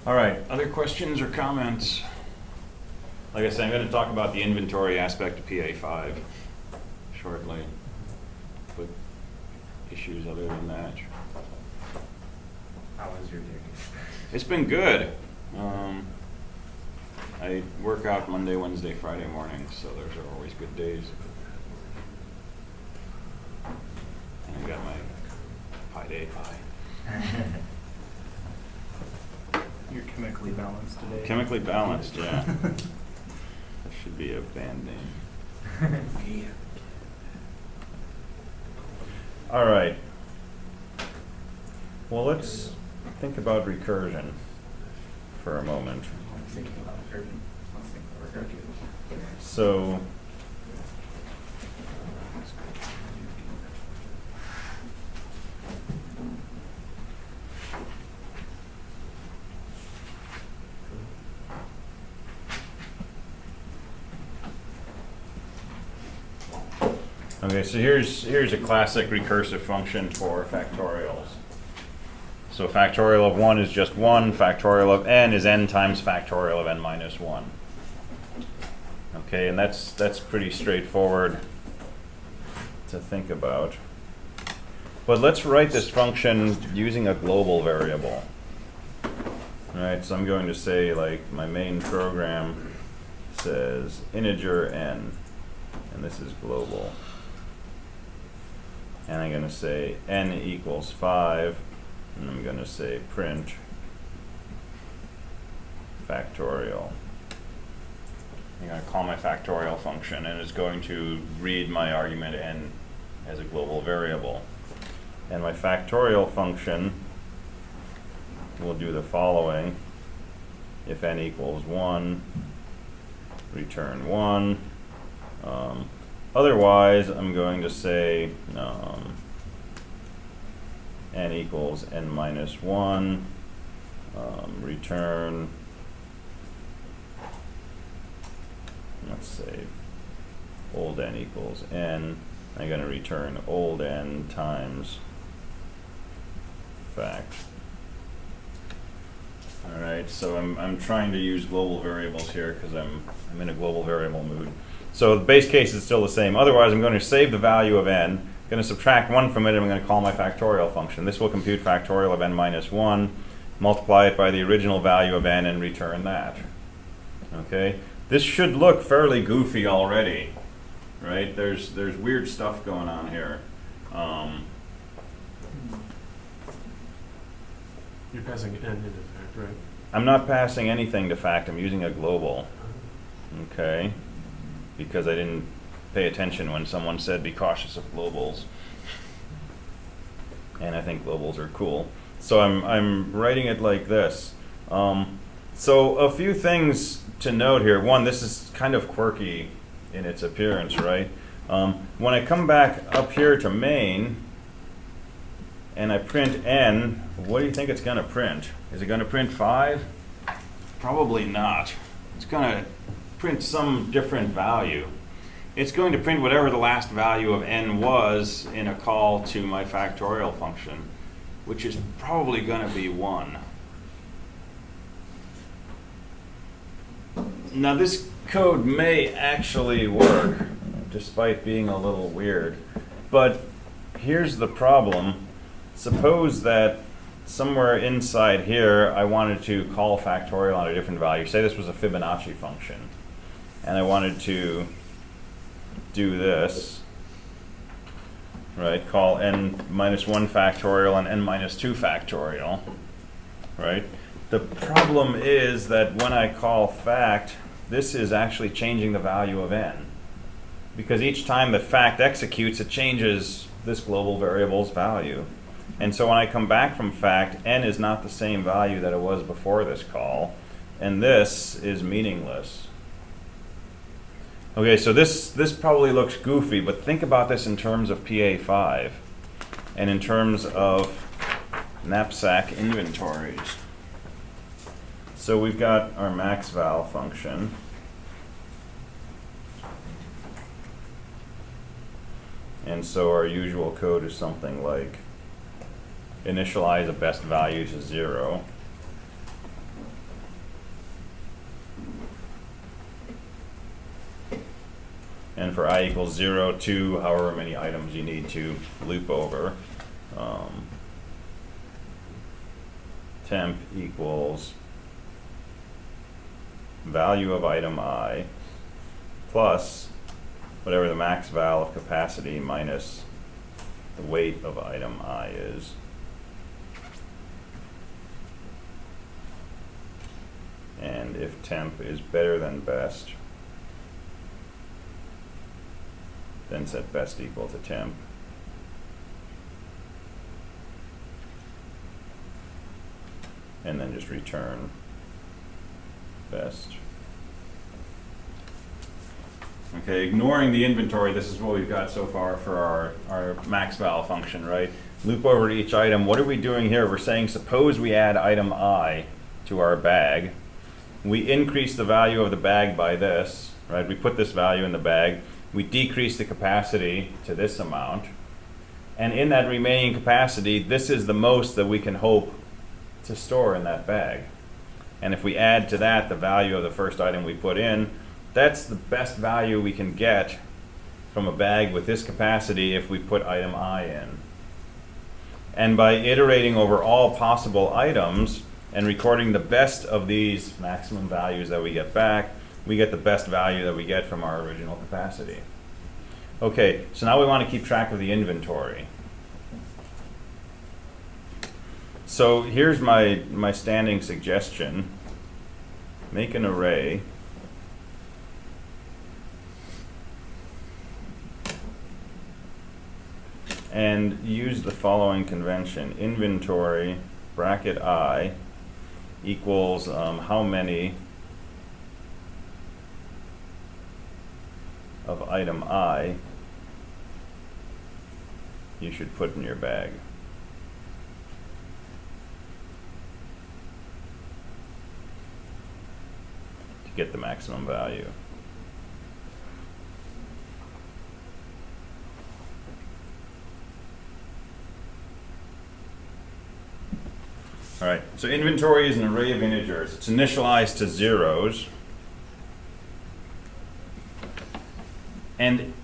All right, other questions or comments? Like I said, I'm going to talk about the inventory aspect of PA5 shortly. But issues other than that. How was your day? It's been good. I work out Monday, Wednesday, Friday mornings, so those are always good days. And I got my Pi Day pie. You're chemically balanced today. Chemically balanced, yeah. That should be a band name. Yeah. All right. Well, let's think about recursion for a moment. So, okay, so here's a classic recursive function for factorials. So factorial of 1 is just 1, factorial of n is n times factorial of n minus 1. Okay, and that's pretty straightforward to think about. But let's write this function using a global variable. All right, so I'm going to say, like, my main program says integer n, and this is global. And I'm going to say n equals 5, and I'm going to say print factorial. I'm going to call my factorial function, and it's going to read my argument n as a global variable. And my factorial function will do the following. If n equals 1, return 1. Otherwise, I'm going to say n equals n minus 1, return, let's say, old n equals n. I'm going to return old n times fact. All right, so I'm trying to use global variables here because I'm in a global variable mood. So the base case is still the same. Otherwise, I'm going to save the value of n. I'm going to subtract 1 from it, and I'm going to call my factorial function. This will compute factorial of n minus 1, multiply it by the original value of n, and return that. Okay? This should look fairly goofy already, right? There's weird stuff going on here. You're passing n into fact, right? I'm not passing anything to fact. I'm using a global. Okay? Because I didn't pay attention when someone said be cautious of globals. And I think globals are cool. So I'm writing it like this. So a few things to note here. One, this is kind of quirky in its appearance, right? When I come back up here to main and I print n, what do you think it's going to print? Is it going to print 5? Probably not. It's going to print some different value. It's going to print whatever the last value of n was in a call to my factorial function, which is probably going to be 1. Now this code may actually work, despite being a little weird. But here's the problem. Suppose that somewhere inside here I wanted to call factorial on a different value. Say this was a Fibonacci function. And I wanted to do this, right? Call n minus 1 factorial and n minus 2 factorial, right? The problem is that when I call fact, this is actually changing the value of n. Because each time that fact executes, it changes this global variable's value. And so when I come back from fact, n is not the same value that it was before this call, and this is meaningless. Okay, so this probably looks goofy, but think about this in terms of PA5 and in terms of knapsack inventories. So we've got our MaxVal function. And so our usual code is something like initialize a best value to 0. for I equals 0 to however many items you need to loop over. Temp equals value of item I plus whatever the max val of capacity minus the weight of item I is. And if temp is better than best, then set best equal to temp. And then just return best. Okay, ignoring the inventory, this is what we've got so far for our MaxVal function, right? Loop over to each item. What are we doing here? We're saying suppose we add item I to our bag. We increase the value of the bag by this, right? We put this value in the bag. We decrease the capacity to this amount. And in that remaining capacity, this is the most that we can hope to store in that bag. And if we add to that the value of the first item we put in, that's the best value we can get from a bag with this capacity if we put item I in. And by iterating over all possible items and recording the best of these maximum values that we get back, we get the best value that we get from our original capacity. Okay, so now we want to keep track of the inventory. So here's my standing suggestion. Make an array and use the following convention. Inventory bracket I equals how many of item I you should put in your bag. To get the maximum value. All right, so inventory is an array of integers. It's initialized to zeros. And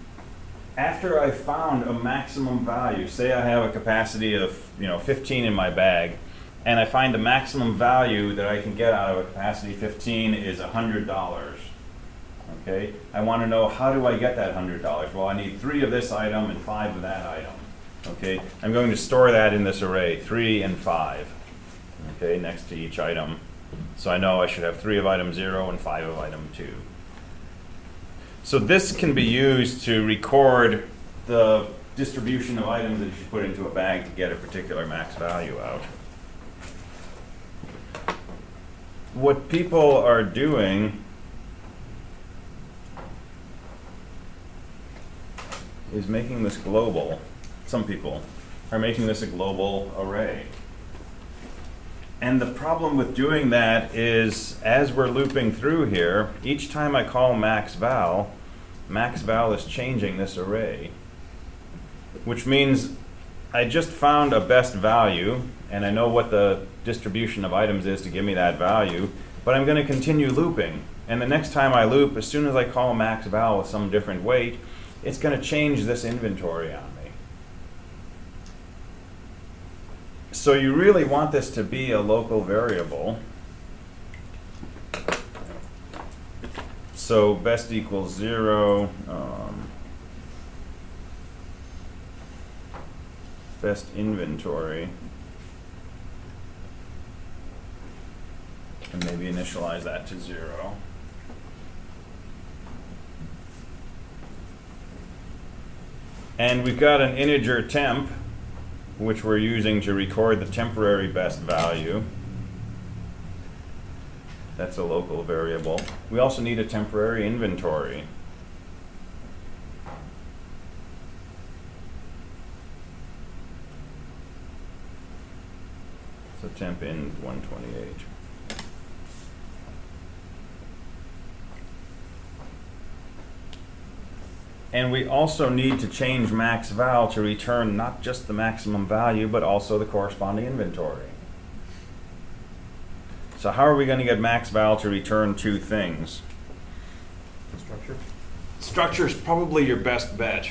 after I found a maximum value, say I have a capacity of 15 in my bag, and I find the maximum value that I can get out of a capacity 15 is $100. Okay, I want to know, how do I get that $100? Well, I need 3 of this item and 5 of that item. Okay, I'm going to store that in this array, 3 and 5. Okay, next to each item. So I know I should have 3 of item 0 and 5 of item 2. So this can be used to record the distribution of items that you should put into a bag to get a particular max value out. What people are doing is making this global. Some people are making this a global array. And the problem with doing that is, as we're looping through here, each time I call MaxVal, MaxVal is changing this array. Which means I just found a best value, and I know what the distribution of items is to give me that value, but I'm going to continue looping. And the next time I loop, as soon as I call MaxVal with some different weight, it's going to change this inventory on me. So you really want this to be a local variable. So best equals 0, best inventory, and maybe initialize that to 0. And we've got an integer temp, which we're using to record the temporary best value. That's a local variable. We also need a temporary inventory. So temp in 128. And we also need to change MaxVal to return not just the maximum value, but also the corresponding inventory. So how are we going to get MaxVal to return 2 things? Structure. structure is probably your best bet.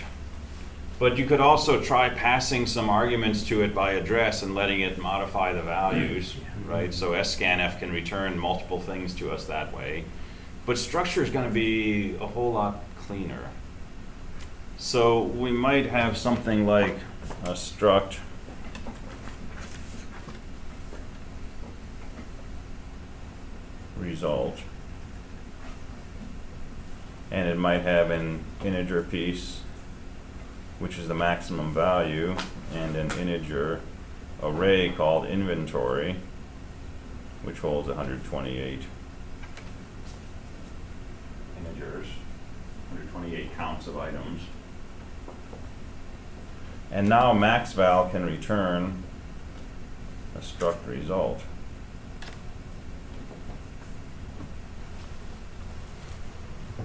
But you could also try passing some arguments to it by address and letting it modify the values, right? So scanf can return multiple things to us that way. But structure is going to be a whole lot cleaner. So we might have something like a struct result, and it might have an integer piece, which is the maximum value, and an integer array called inventory, which holds 128 integers, 128 counts of items. And now MaxVal can return a struct result.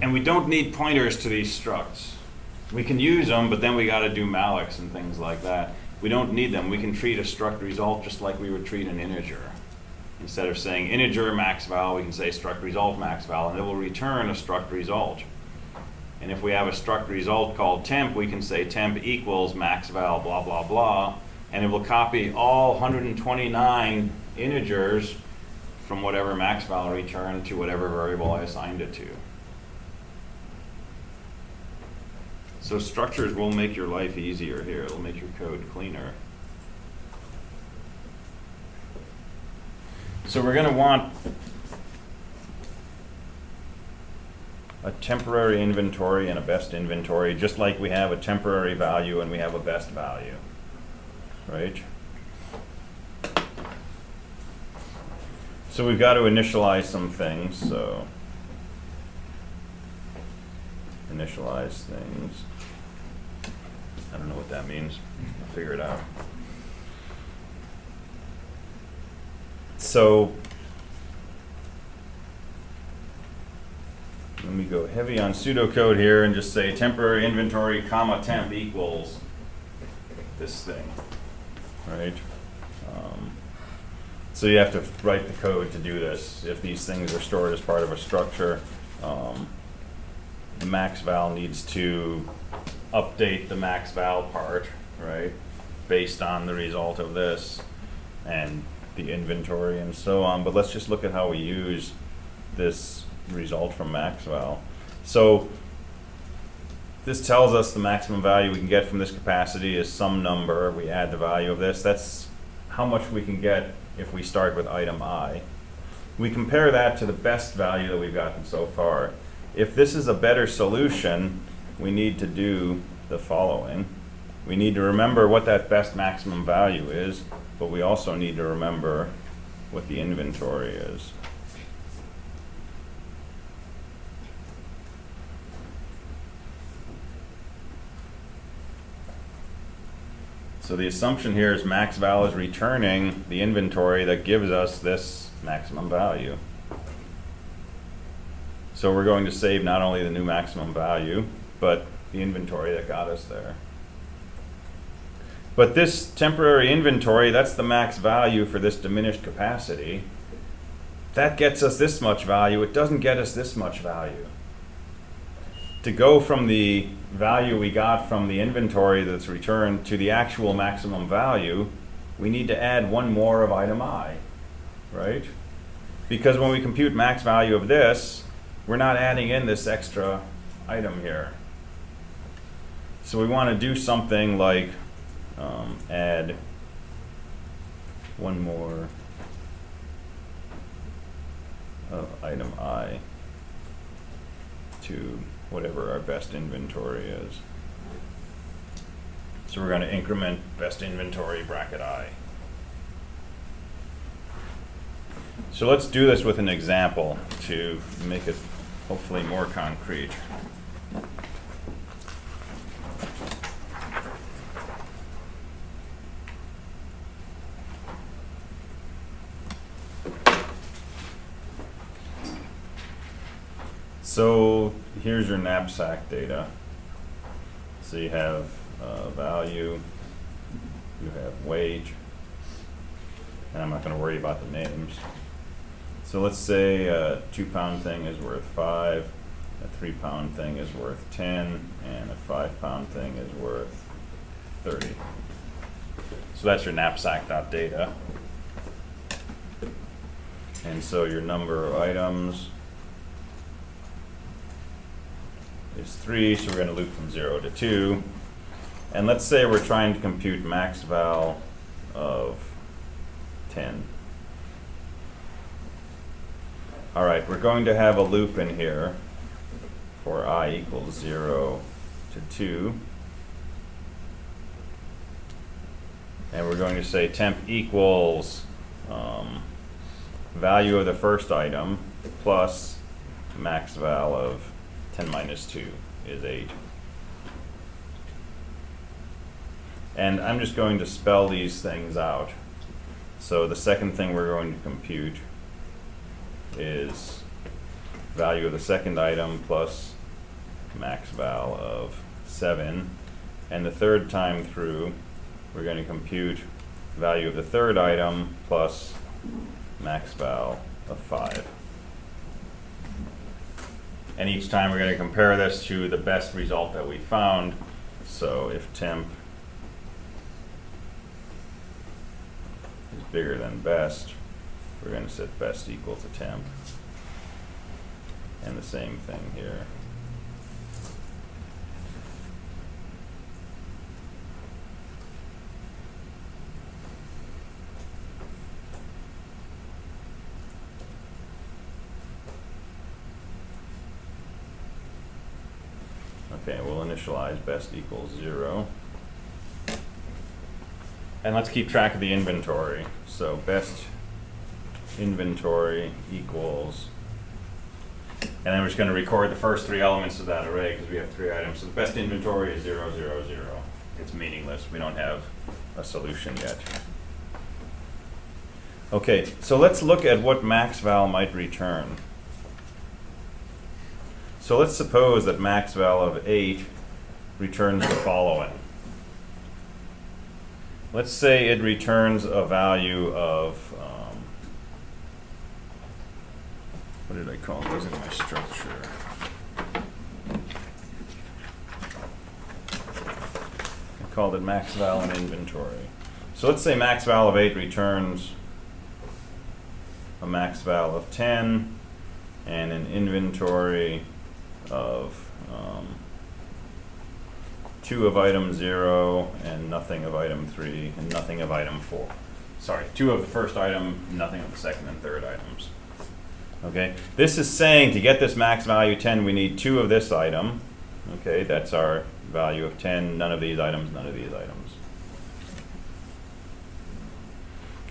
And we don't need pointers to these structs. We can use them, but then we got to do mallocs and things like that. We don't need them. We can treat a struct result just like we would treat an integer. Instead of saying integer MaxVal, we can say struct result MaxVal, and it will return a struct result. And if we have a struct result called temp, we can say temp equals MaxVal blah blah blah, and it will copy all 129 integers from whatever MaxVal returned to whatever variable I assigned it to. So structures will make your life easier here. It'll make your code cleaner. So we're going to want a temporary inventory and a best inventory, just like we have a temporary value and we have a best value, right? So we've got to initialize some things. So initialize things. I don't know what that means. I'll figure it out. So let me go heavy on pseudocode here and just say temporary inventory comma temp equals this thing, right? So you have to write the code to do this. If these things are stored as part of a structure, the MaxVal needs to update the MaxVal part, right, based on the result of this and the inventory and so on. But let's just look at how we use this result from MaxVal. So this tells us the maximum value we can get from this capacity is some number. We add the value of this. That's how much we can get if we start with item I. We compare that to the best value that we've gotten so far. If this is a better solution, we need to do the following. We need to remember what that best maximum value is, but we also need to remember what the inventory is. So the assumption here is MaxVal is returning the inventory that gives us this maximum value. So we're going to save not only the new maximum value, but the inventory that got us there. But this temporary inventory, that's the max value for this diminished capacity. That gets us this much value. It doesn't get us this much value. To go from the value we got from the inventory that's returned to the actual maximum value, we need to add one more of item I, right? Because when we compute max value of this, we're not adding in this extra item here. So we want to do something like add one more of item I to whatever our best inventory is. So we're going to increment best inventory bracket I. So let's do this with an example to make it hopefully more concrete. So here's your knapsack data. So you have value, you have wage, and I'm not going to worry about the names. So let's say a 2-pound thing is worth 5, a 3-pound thing is worth 10, and a 5-pound thing is worth 30. So that's your knapsack.data. And so your number of items is 3, so we're going to loop from 0 to 2. And let's say we're trying to compute MaxVal of 10. All right, we're going to have a loop in here for I equals 0 to 2. And we're going to say temp equals value of the first item plus MaxVal of 10 minus 2 is 8. And I'm just going to spell these things out. So the second thing we're going to compute is value of the second item plus MaxVal of 7. And the third time through, we're going to compute value of the third item plus MaxVal of 5. And each time we're going to compare this to the best result that we found. So if temp is bigger than best, we're going to set best equal to temp. And the same thing here. Okay, we'll initialize best equals 0. And let's keep track of the inventory. So best inventory equals, and then we're just going to record the first 3 elements of that array because we have 3 items. So the best inventory is 0, 0, 0. It's meaningless. We don't have a solution yet. Okay, so let's look at what MaxVal might return. So let's suppose that MaxVal of 8 returns the following. Let's say it returns a value of, what did I call these in my structure? I called it MaxVal and inventory. So let's say MaxVal of 8 returns a MaxVal of 10 and an inventory of 2 of item 0 and nothing of item 3 and nothing of item 4. Sorry, 2 of the first item, nothing of the second and third items. Okay, this is saying to get this max value 10, we need 2 of this item. Okay, that's our value of 10, none of these items, none of these items.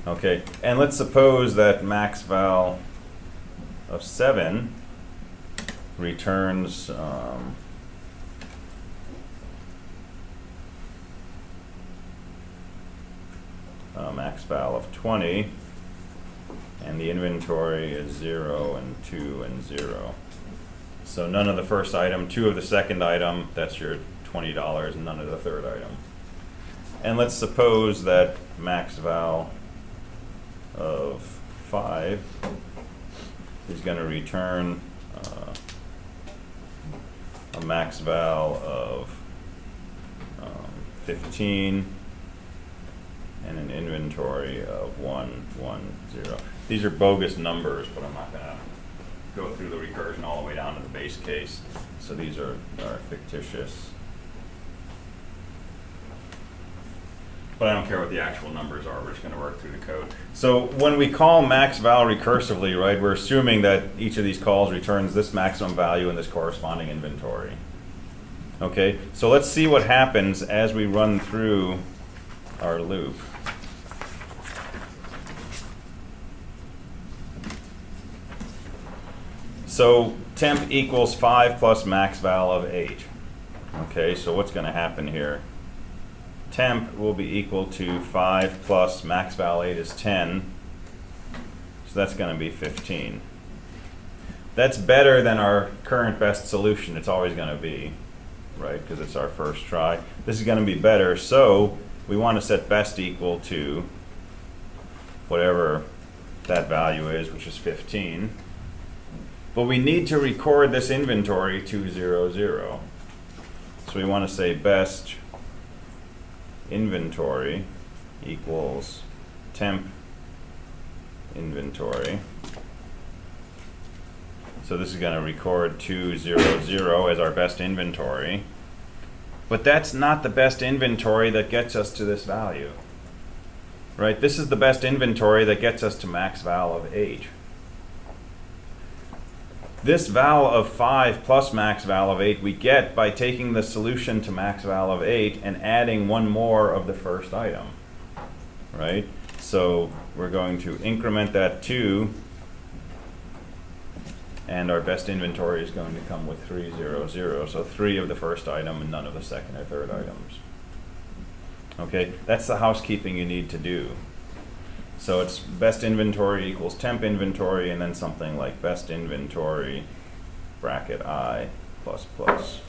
Okay, and let's suppose that MaxVal of 7 returns MaxVal of 20, and the inventory is 0 and 2 and 0. So none of the first item, 2 of the second item, that's your $20, and none of the third item. And let's suppose that MaxVal of 5 is going to return a MaxVal of 15 and an inventory of 1, 1, 0. These are bogus numbers, but I'm not going to go through the recursion all the way down to the base case. So these are fictitious. But I don't care what the actual numbers are. We're just going to work through the code. So when we call MaxVal recursively, right, we're assuming that each of these calls returns this maximum value in this corresponding inventory. Okay, so let's see what happens as we run through our loop. So temp equals 5 plus MaxVal of 8. Okay, so what's going to happen here? Temp will be equal to 5 plus MaxVal 8 is 10. So that's going to be 15. That's better than our current best solution. It's always going to be, right, because it's our first try. This is going to be better, so we want to set best equal to whatever that value is, which is 15. But we need to record this inventory 200. So we want to say best inventory equals temp inventory. So this is going to record 200 as our best inventory. But that's not the best inventory that gets us to this value. Right? This is the best inventory that gets us to MaxVal of 8. This val of 5 plus MaxVal of 8 we get by taking the solution to MaxVal of 8 and adding one more of the first item. Right? So we're going to increment that 2, and our best inventory is going to come with 300. So 3 of the first item and none of the second or third items. Okay, that's the housekeeping you need to do. So it's best inventory equals temp inventory, and then something like best inventory bracket I plus plus.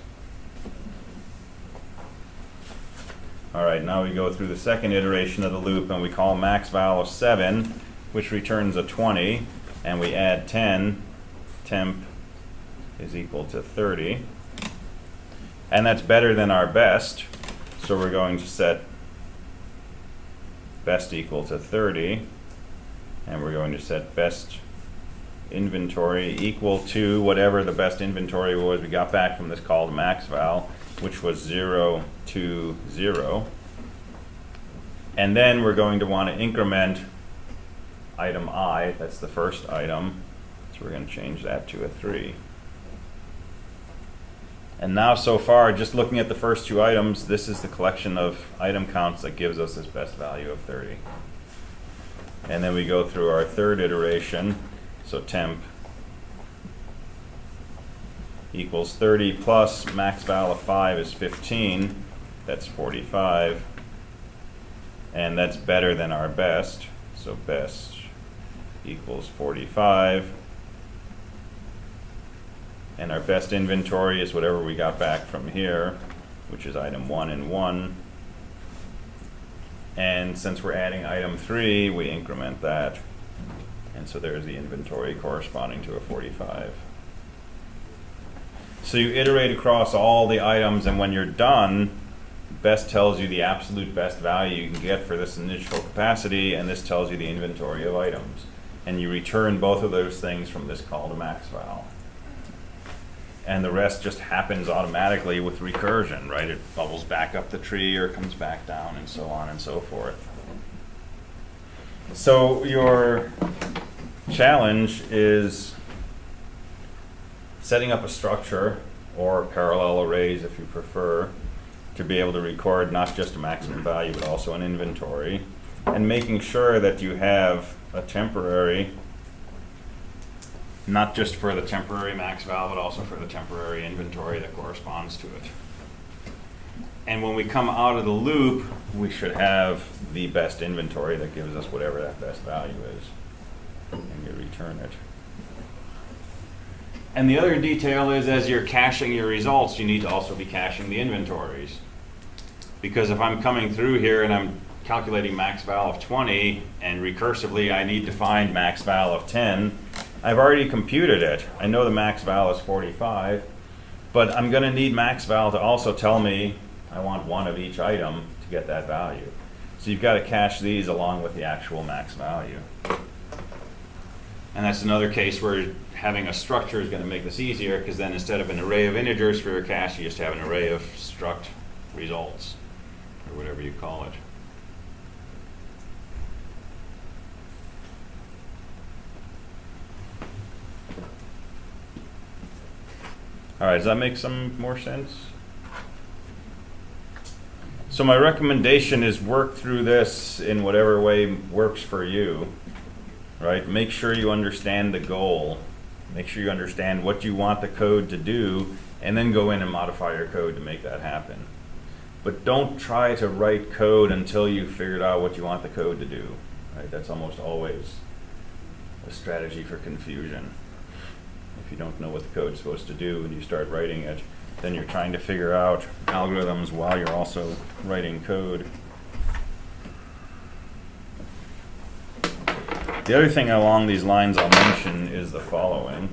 All right, now we go through the second iteration of the loop, and we call MaxVal of 7, which returns a 20, and we add 10. Temp is equal to 30. And that's better than our best, so we're going to set best equal to 30, and we're going to set best inventory equal to whatever the best inventory was we got back from this call to MaxVal, which was 0, 2, 0. And then we're going to want to increment item I, that's the first item, so we're going to change that to a 3. And now so far, just looking at the first 2 items, this is the collection of item counts that gives us this best value of 30. And then we go through our third iteration, so temp equals 30 plus MaxVal of 5 is 15, that's 45, and that's better than our best, so best equals 45. And our best inventory is whatever we got back from here, which is item 1 and 1. And since we're adding item 3, we increment that. And so there's the inventory corresponding to a 45. So you iterate across all the items, and when you're done, best tells you the absolute best value you can get for this initial capacity, and this tells you the inventory of items. And you return both of those things from this call to MaxVal. And the rest just happens automatically with recursion, right? It bubbles back up the tree or comes back down and so on and so forth. So your challenge is setting up a structure, or parallel arrays if you prefer, to be able to record not just a maximum value but also an inventory, and making sure that you have a temporary, not just for the temporary MaxVal, but also for the temporary inventory that corresponds to it. And when we come out of the loop, we should have the best inventory that gives us whatever that best value is. And you return it. And the other detail is, as you're caching your results, you need to also be caching the inventories. Because if I'm coming through here and I'm calculating MaxVal of 20, and recursively I need to find MaxVal of 10, I've already computed it. I know the MaxVal is 45, but I'm going to need MaxVal to also tell me I want 1 of each item to get that value. So you've got to cache these along with the actual max value. And that's another case where having a structure is going to make this easier, because then instead of an array of integers for your cache, you just have an array of struct results, or whatever you call it. All right, does that make some more sense? So my recommendation is work through this in whatever way works for you, right? Make sure you understand the goal. Make sure you understand what you want the code to do, and then go in and modify your code to make that happen. But don't try to write code until you've figured out what you want the code to do, right? That's almost always a strategy for confusion. If you don't know what the code's supposed to do and you start writing it, then you're trying to figure out algorithms while you're also writing code. The other thing along these lines I'll mention is the following.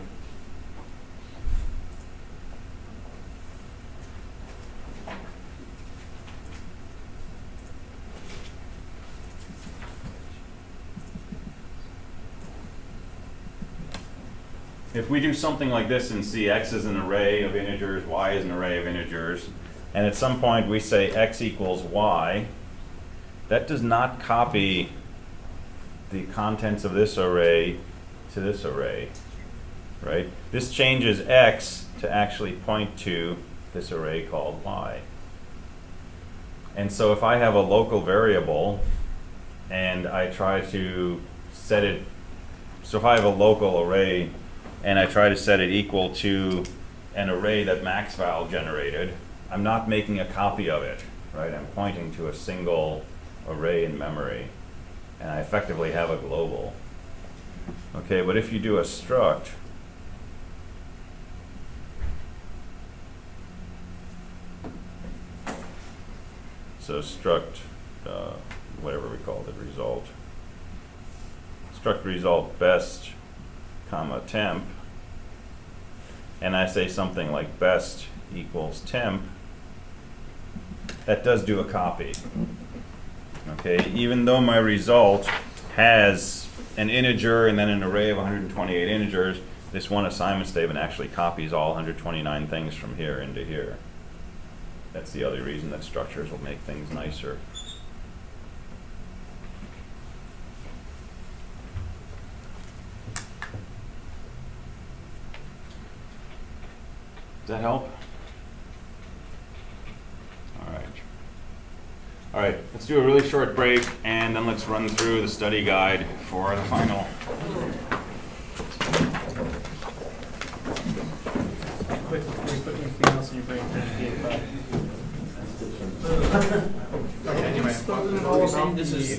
if we do something like this and see x is an array of integers, y is an array of integers, and at some point we say x equals y, that does not copy the contents of this array to this array, right? This changes x to actually point to this array called y. And so if I have a local variable and I try to set it, so if I have a local array and I try to set it equal to an array that MaxVal generated, I'm not making a copy of it, right? I'm pointing to a single array in memory, and I effectively have a global. Okay, but if you do a struct, so struct, whatever we called it, result. Struct result best, comma temp, and I say something like best equals temp, that does do a copy. Okay, even though my result has an integer and then an array of 128 integers, this one assignment statement actually copies all 129 things from here into here. That's the other reason that structures will make things nicer. Does that help? All right. All right, let's do a really short break, and then let's run through the study guide for the final. Quick, before you put anything else in your brain for the okay, anyway. This is